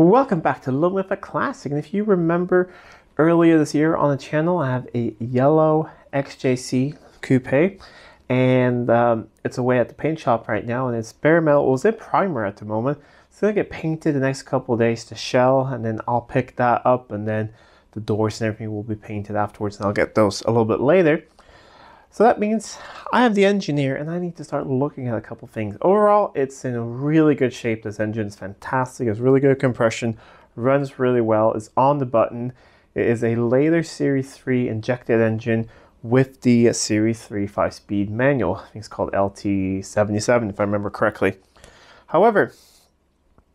Welcome back to Living with a Classic. And if you remember earlier this year on the channel, I have a yellow XJC coupe, and it's away at the paint shop right now, and it's bare metal. It was in primer at the moment. It's gonna get painted the next couple of days to shell, and then I'll pick that up, and then the doors and everything will be painted afterwards, and I'll get those a little bit later. So that means I have the engine here, and I need to start looking at a couple things. Overall, it's in a really good shape. This engine is fantastic. It's really good compression, runs really well, it's on the button. It is a later Series 3 injected engine with the Series 3 5-speed manual. I think it's called LT77 if I remember correctly. However,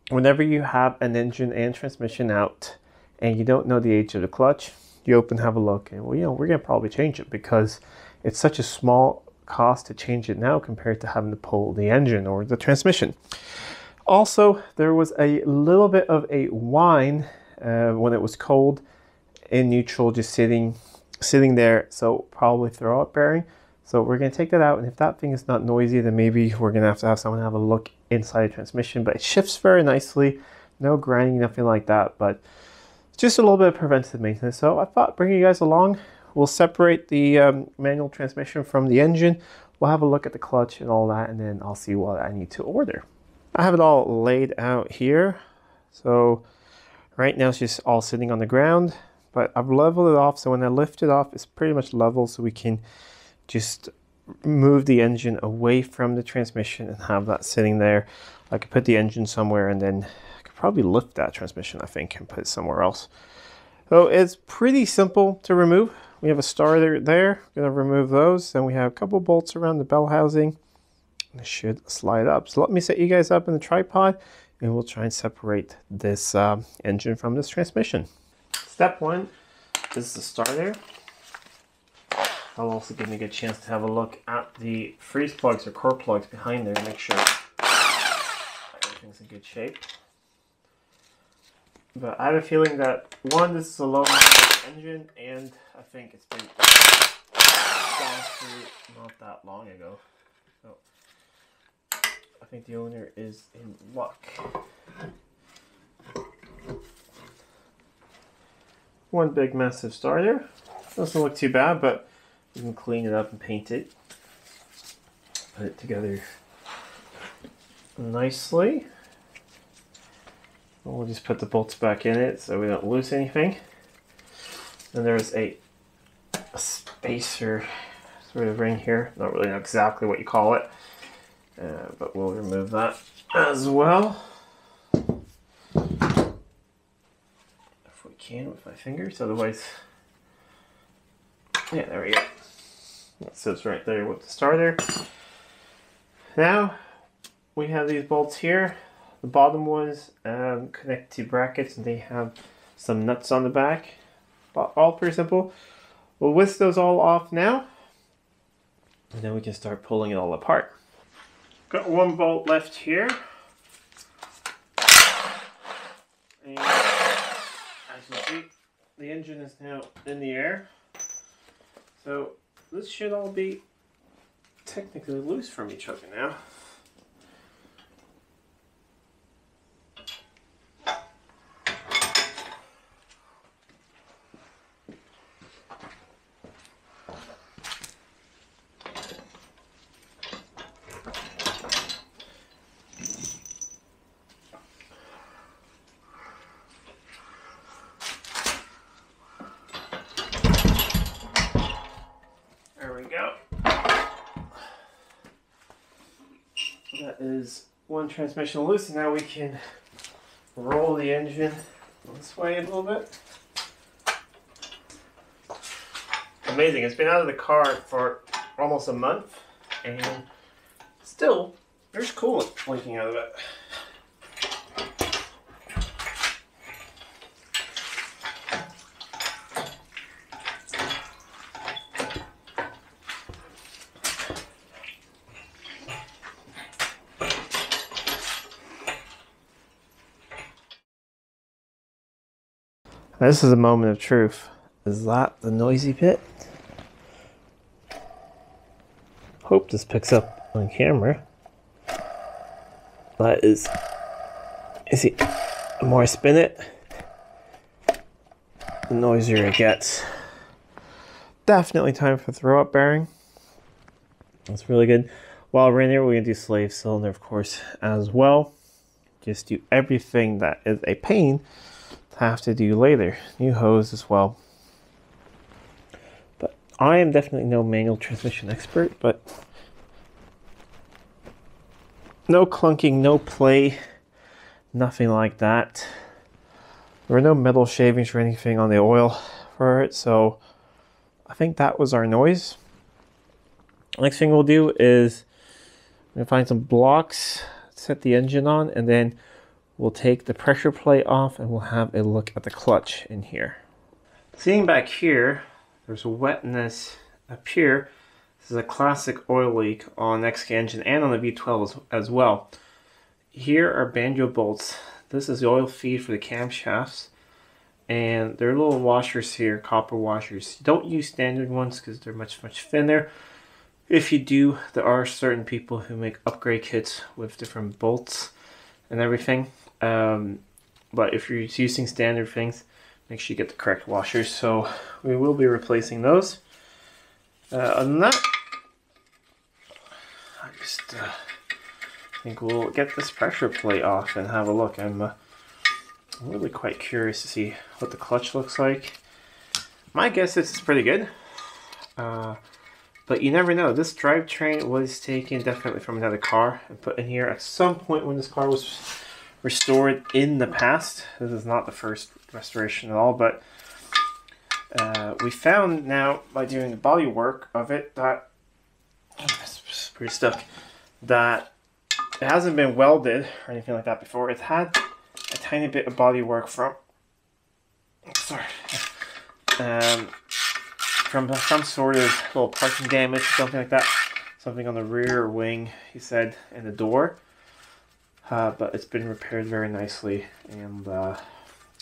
whenever you have an engine and transmission out and you don't know the age of the clutch, you open, have a look, and well, we're gonna probably change it because it's such a small cost to change it now compared to having to pull the engine or the transmission. Also, there was a little bit of a whine when it was cold in neutral, just sitting there, so probably throw out bearing. So we're going to take that out, and if that thing is not noisy, then maybe we're going to have someone have a look inside the transmission. But it shifts very nicely, no grinding, nothing like that, but just a little bit of preventative maintenance. So I thought bringing you guys along. We'll separate the manual transmission from the engine. We'll have a look at the clutch and all that, and then I'll see what I need to order. I have it all laid out here. So right now it's just all sitting on the ground, but I've leveled it off. So when I lift it off, it's pretty much level, so we can just move the engine away from the transmission and have that sitting there. I could put the engine somewhere, and then I could probably lift that transmission, I think, and put it somewhere else. So it's pretty simple to remove. We have a starter there, gonna remove those. Then we have a couple bolts around the bell housing. It should slide up. So let me set you guys up in the tripod, and we'll try and separate this engine from this transmission. Step one is the starter. That'll also give me a good chance to have a look at the freeze plugs or core plugs behind there and make sure everything's in good shape. But I have a feeling that, one, this is a low engine, and I think it's been gone through not that long ago. So I think the owner is in luck. One big massive starter. Doesn't look too bad, but we can clean it up and paint it. Put it together nicely. We'll just put the bolts back in it so we don't lose anything. And there's a spacer sort of ring here. Not really know exactly what you call it, but we'll remove that as well. If we can with my fingers, otherwise, yeah, there we go. That sits right there with the starter. Now we have these bolts here. The bottom ones connect to brackets, and they have some nuts on the back. All pretty simple. We'll whisk those all off now, and then we can start pulling it all apart. Got one bolt left here. And as you see, the engine is now in the air. So this should all be technically loose from each other now. That is one transmission loose, and now we can roll the engine this way a little bit. Amazing, it's been out of the car for almost a month, and still there's coolant leaking out of it. This is a moment of truth. Is that the noisy bit? Hope this picks up on camera. That is see, The more I spin it, the noisier it gets. Definitely time for throw up bearing. That's really good. While we're in here, we're going to do slave cylinder, of course, as well. Just do everything that is a pain to have to do later. New hose as well. But I am definitely no manual transmission expert, but no clunking, no play, nothing like that. There were no metal shavings or anything on the oil for it, so I think that was our noise. Next thing we'll do is we're gonna find some blocks, set the engine on, and then we'll take the pressure plate off and we'll have a look at the clutch in here. Seeing back here, there's a wetness up here. This is a classic oil leak on the XK engine and on the V12 as well. Here are banjo bolts. This is the oil feed for the camshafts. And there are little washers here, copper washers. Don't use standard ones because they're much thinner. If you do, there are certain people who make upgrade kits with different bolts and everything. But if you're using standard things, make sure you get the correct washers. So we will be replacing those. Other than that, I just think we'll get this pressure plate off and have a look. I'm really quite curious to see what the clutch looks like. My guess is it's pretty good. But you never know. This drivetrain was taken definitely from another car and put in here at some point when this car was restored in the past. This is not the first restoration at all, but we found now by doing the body work of it that it's pretty stuck, that it hasn't been welded or anything like that before. It's had a tiny bit of body work from some sort of little parking damage or something like that. Something on the rear wing, he said, and the door. But it's been repaired very nicely and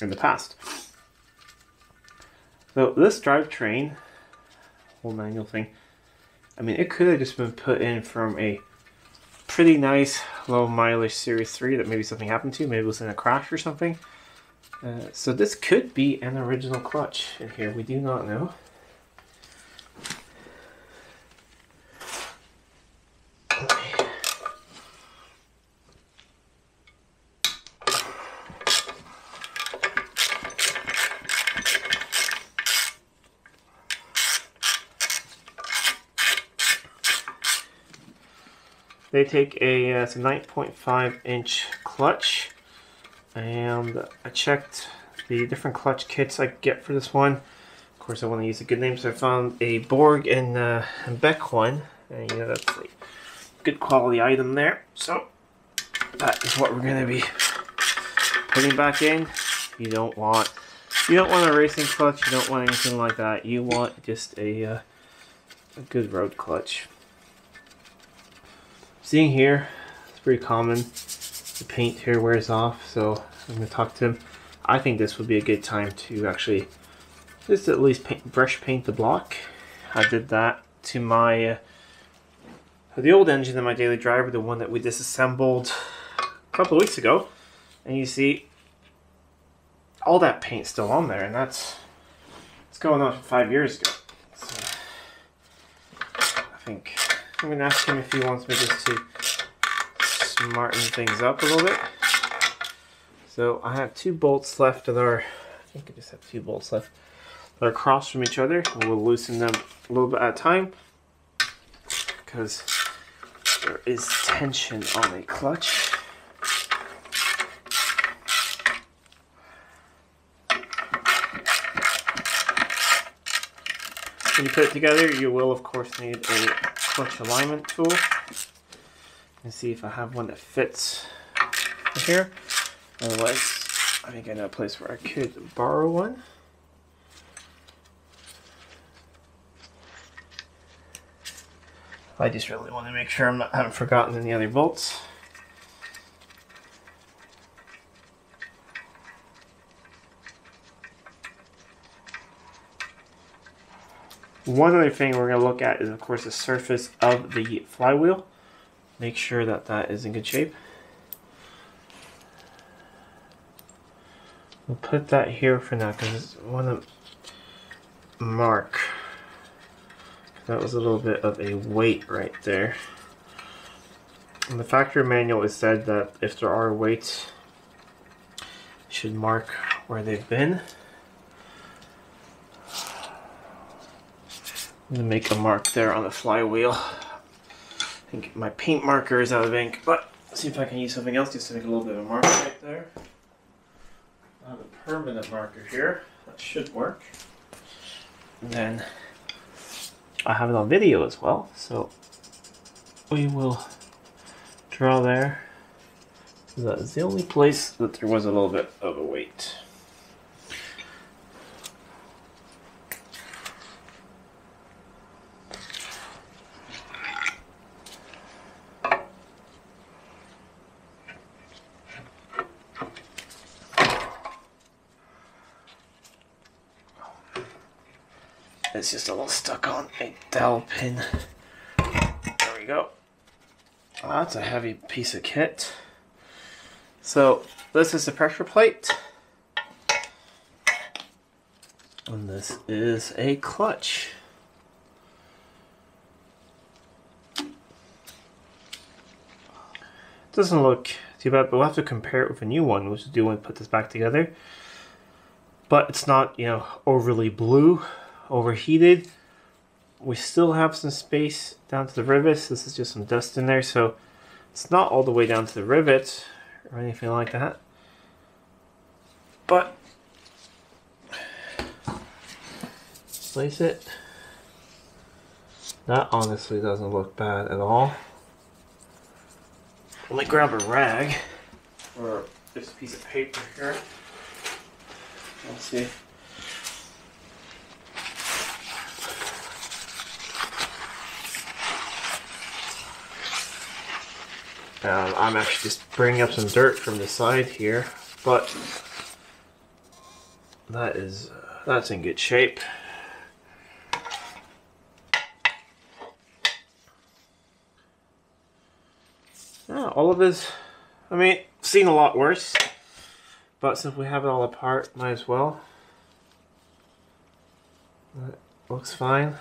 in the past. So this drivetrain, whole manual thing, I mean, it could have just been put in from a pretty nice low mileage Series 3 that maybe something happened to. Maybe it was in a crash or something. So this could be an original clutch in here. We do not know. They take it's a 9.5 inch clutch, and I checked the different clutch kits I get for this one. Of course, I want to use a good name, so I found a Borg and Beck one, and you know, that's a good quality item there. So that is what we're going to be putting back in. You don't want a racing clutch. You don't want anything like that. You want just a good road clutch. Seeing here, it's pretty common. The paint here wears off, so I'm going to talk to him. I think this would be a good time to actually just at least brush paint the block. I did that to my the old engine in my daily driver, the one that we disassembled a couple of weeks ago, and you see all that paint still on there, and it's going on 5 years ago. So I think I'm going to ask him if he wants me just to smarten things up a little bit. So I have 2 bolts left that are, I think I just have 2 bolts left that are across from each other. We'll loosen them a little bit at a time because there is tension on a clutch. When you put it together, you will of course need a clutch alignment tool. And see if I have one that fits here. Otherwise, I think I know a place where I could borrow one. I just really want to make sure I haven't forgotten any other bolts. One other thing we're going to look at is, of course, the surface of the flywheel. Make sure that that is in good shape. We'll put that here for now because I want to mark. That was a little bit of a weight right there. In the factory manual, it said that if there are weights, you should mark where they've been. I'm gonna make a mark there on the flywheel. I think my paint marker is out of ink, but let's see if I can use something else just to make a little bit of a mark right there. I have a permanent marker here. That should work. And then I have it on video as well, so we will draw there. That is the only place that there was a little bit of a weight. It's just a little stuck on a dowel pin. There we go. Oh, that's a heavy piece of kit. So this is the pressure plate. And this is a clutch. Doesn't look too bad, but we'll have to compare it with a new one, which is do when we put this back together. But it's not, you know, overly blue, overheated. We still have some space down to the rivets. This is just some dust in there, so it's not all the way down to the rivets or anything like that. But place it. That honestly doesn't look bad at all. Let me grab a rag or this piece of paper here. Let's see. I'm actually just bringing up some dirt from the side here, but that's in good shape. Yeah, all of this, I mean, seen a lot worse, but since we have it all apart, might as well. That looks fine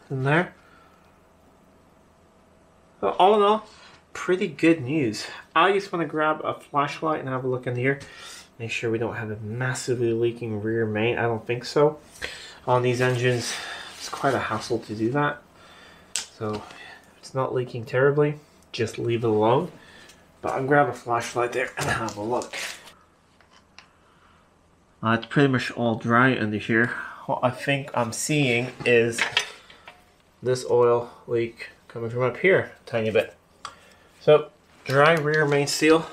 in there. So all in all, pretty good news. I just want to grab a flashlight and have a look in here. Make sure we don't have a massively leaking rear main. I don't think so. On these engines, it's quite a hassle to do that. So if it's not leaking terribly, just leave it alone. But I'll grab a flashlight there and have a look. It's pretty much all dry under here. What I think I'm seeing is this oil leak coming from up here a tiny bit. So, dry rear main seal,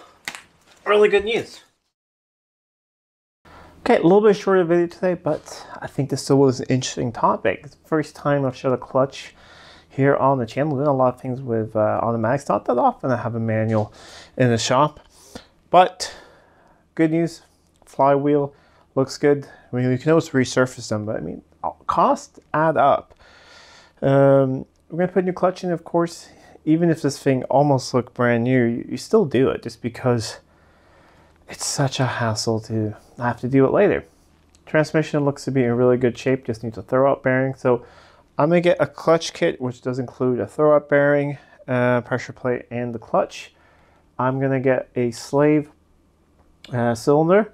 really good news. Okay, a little bit shorter video today, but I think this still was an interesting topic. It's the first time I've showed a clutch here on the channel. We've done a lot of things with automatics. Not that often I have a manual in the shop, but good news, flywheel looks good. I mean, you can always resurface them, but I mean, costs add up. We're gonna put a new clutch in, of course. Even if this thing almost looked brand new, you still do it just because it's such a hassle to have to do it later. Transmission looks to be in really good shape, just needs a throw-up bearing. So I'm gonna get a clutch kit, which does include a throw-up bearing, pressure plate, and the clutch. I'm gonna get a slave cylinder.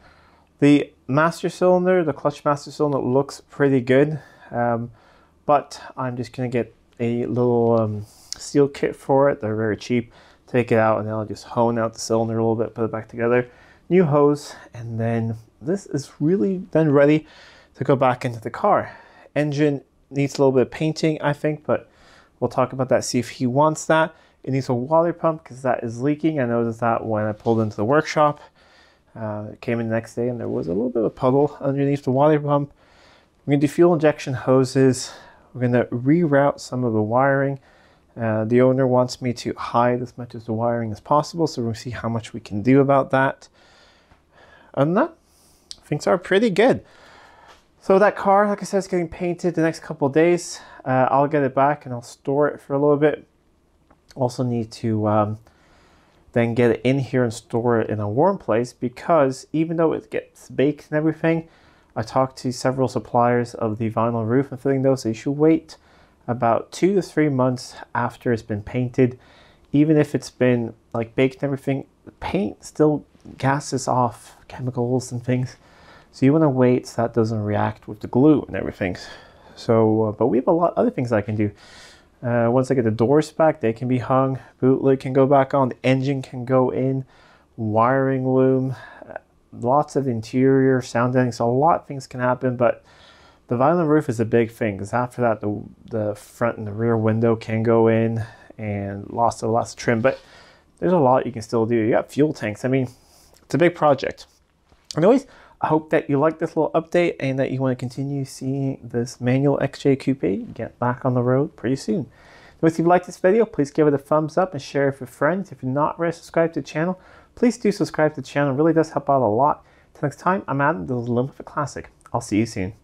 The master cylinder, the clutch master cylinder looks pretty good, but I'm just gonna get a little steel kit for it. They're very cheap. Take it out and then I'll just hone out the cylinder a little bit, put it back together. New hose, and then this is really then ready to go back into the car. Engine needs a little bit of painting, I think, but we'll talk about that, see if he wants that. It needs a water pump because that is leaking. I noticed that when I pulled into the workshop. It came in the next day and there was a little bit of a puddle underneath the water pump. We're going to do fuel injection hoses. We're going to reroute some of the wiring. The owner wants me to hide as much of the wiring as possible, so we'll see how much we can do about that. Other than that, things are pretty good. So that car, like I said, is getting painted the next couple of days. I'll get it back and I'll store it for a little bit. Also need to then get it in here and store it in a warm place, because even though it gets baked and everything, I talked to several suppliers of the vinyl roof and filling those, so you should wait about 2 to 3 months after it's been painted. Even if it's been like baked and everything, the paint still gases off chemicals and things. So you want to wait so that doesn't react with the glue and everything. So, but we have a lot of other things I can do. Once I get the doors back, they can be hung. Boot lid can go back on. The engine can go in. Wiring loom. Lots of interior sound deadening. So a lot of things can happen, but the vinyl roof is a big thing, because after that, the front and the rear window can go in, and lots of trim. But there's a lot you can still do. You got fuel tanks. I mean, it's a big project. Anyways, I hope that you like this little update and that you want to continue seeing this manual XJ Coupe get back on the road pretty soon. If you like this video, please give it a thumbs up and share it with friends. If you're not already subscribed to the channel, please do subscribe to the channel. It really does help out a lot. Until next time, I'm Adam, the Living with a Classic. I'll see you soon.